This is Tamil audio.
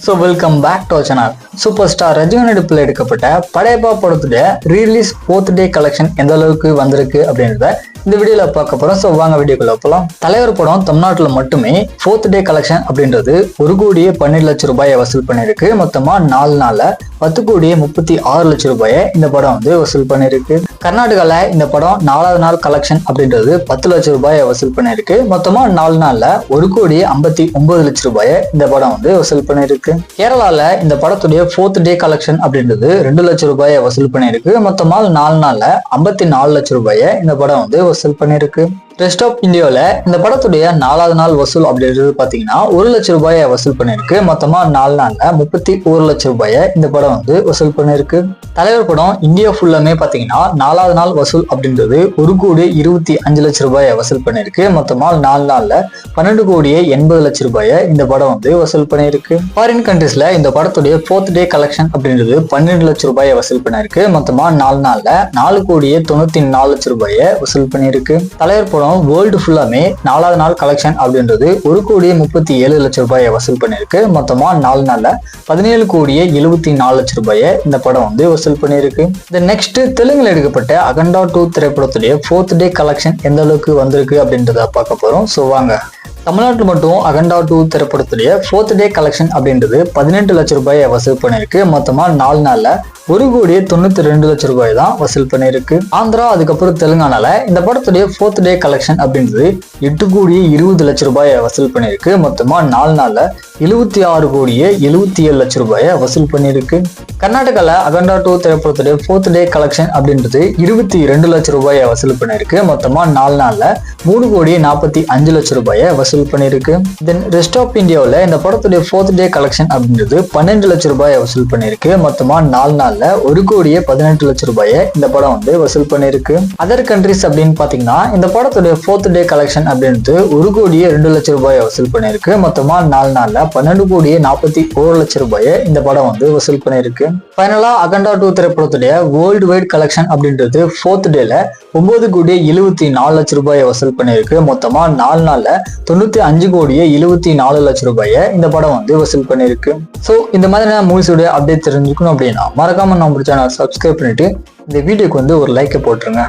So welcome back to channel. Super star Rajini நடிப்பில் எடுக்கப்பட்ட படையப்பா படத்துடைய ரீலீஸ் 4th டே கலெக்ஷன் எந்த அளவுக்கு வந்திருக்கு அப்படின்றத இந்த வீடியோல பார்க்க போறோம். ஸோ வாங்க வீடியோக்குள்ள போகலாம். தலைவர் படம் தமிழ்நாட்டில் மட்டுமே 4th டே கலெக்ஷன் அப்படின்றது 1,12,00,000 ரூபாயை வசூல் பண்ணிருக்கு. மொத்தமா 4 நாள்ல 10,36,00,000 ரூபாயை இந்த படம் வசூல் பண்ணிருக்கு. கர்நாடகால இந்த படம் 4வது நாள் கலெக்ஷன் அப்படின்றது 10 லட்சம் ரூபாயை வசூல் பண்ணிருக்கு. மொத்தமா 4 நாள்ல 1,59,00,000 ரூபாயை இந்த படம் வசூல் பண்ணிருக்கு. கேரளால இந்த படத்துடைய 4th டே கலெக்ஷன் அப்படின்றது 2 லட்சம் ரூபாயை வசூல் பண்ணிருக்கு. மொத்தமா 4 நாள்ல 54 லட்சம் ரூபாயை இந்த படம் வசூல் பண்ணிருக்கு. ரெஸ்ட் ஆஃப் இந்தியாவில் இந்த படத்துடைய 4வது நாள் வசூல் அப்படின்றது பாத்தீங்கன்னா 1 லட்சம் ரூபாயை வசூல் பண்ணிருக்கு. மொத்தமா 4 நாள்ல 31 லட்சம் ரூபாயை இந்த படம் வசூல் பண்ணிருக்கு. தலைவர் படம் இந்தியா ஃபுல்லாமே பாத்தீங்கன்னா 4வது நாள் வசூல் அப்படின்றது 1,25,00,000 ரூபாயை வசூல் பண்ணிருக்கு. மொத்தமா 4 நாள்ல 12,80,00,000 ரூபாயை இந்த படம் வசூல் பண்ணிருக்கு. ஃபாரின் கண்ட்ரீஸ்ல இந்த படத்துடைய 4th டே கலெக்ஷன் அப்படின்றது 12 லட்சம் ரூபாயை வசூல் பண்ணிருக்கு. மொத்தமா 4 நாள்ல 4,94,00,000 ரூபாயை வசூல் பண்ணிருக்கு. தலைவர் படம் வேர்ல்டு ஃபுல்லாமே 4வது நாள் கலெக்ஷன் அப்படின்றது 1,37,00,000 ரூபாயை வசூல் பண்ணிருக்கு. மொத்தமா 4 நாள்ல 17,74,00,000 ரூபாயை இந்த படம் வசூல் பண்ணிருக்கு. இந்த நெக்ஸ்ட் தெலுங்குல எடுக்கப்பட்ட அகண்டா 2 திரைப்படத்துடைய 4th டே கலெக்ஷன் எந்த அளவுக்கு வந்திருக்கு அப்படின்றத பார்க்க போறோம். ஸோ வாங்க. தமிழ்நாட்டில் மட்டும் அகண்டா 2 திரைப்படத்துடைய 4th டே கலெக்ஷன் அப்படின்றது 18 லட்சம் ரூபாயை வசூல் பண்ணிருக்கு. மொத்தமா 4 நாள்ல 1,92,00,000 ரூபாய் தான் வசூல் பண்ணிருக்கு. ஆந்திரா அதுக்கப்புறம் தெலுங்கானால இந்த படத்துடைய 4th டே கலெக்ஷன் அப்படின்றது 8,20,00,000 ரூபாயை வசூல் பண்ணிருக்கு. மொத்தமா 4 நாள்ல 76,77,00,000 ரூபாயை வசூல் பண்ணிருக்கு. கர்நாடகால அகண்டா 2 திரைப்படத்துடைய 4th டே கலெக்ஷன் அப்படின்றது 22 லட்சம் ரூபாயை வசூல் பண்ணிருக்கு. மொத்தமா 4 நாள்ல 3,45,00,000 ரூபாயை வசூல் பண்ணிருக்கு. தென் ரெஸ்ட் ஆஃப் இந்தியாவில் இந்த படத்துடைய 4th டே கலெக்ஷன் அப்படின்றது 12 லட்சம் ரூபாயை வசூல் பண்ணிருக்கு. மொத்தமா 4 நாள்ல 1,18,00,000 ரூபாயை இந்த படம் வசூல் பண்ணிருக்கு. அதர் கண்ட்ரிஸ் அப்படின்னு பாத்தீங்கன்னா இந்த படத்துடைய 4th டே கலெக்ஷன் அப்படின்றது 1,02,00,000 ரூபாயை வசூல் பண்ணிருக்கு. மொத்தமா 4 நாள்ல 12,41,00,000 ரூபாயை இந்த படம் வசூல் பண்ணிருக்கு. ஃபைனலா அகண்டா 2 திரைப்படத்துடைய வேர்ல்டு வைட் கலெக்ஷன் அப்படின்றது 4th டேல 9,74,00,000 ரூபாயை வசூல் பண்ணிருக்கு. மொத்தமா 4 நாள்ல 95,74,00,000 ரூபாயை இந்த படம் வசூல் பண்ணிருக்கு. ஸோ இந்த மாதிரியான மூவிஸோட அப்டேட் தெரிஞ்சுக்கணும் அப்படின்னா மறக்காம நம்ம சேனல் சப்ஸ்கிரைப் பண்ணிட்டு இந்த வீடியோக்கு ஒரு லைக்கை போட்டுருங்க.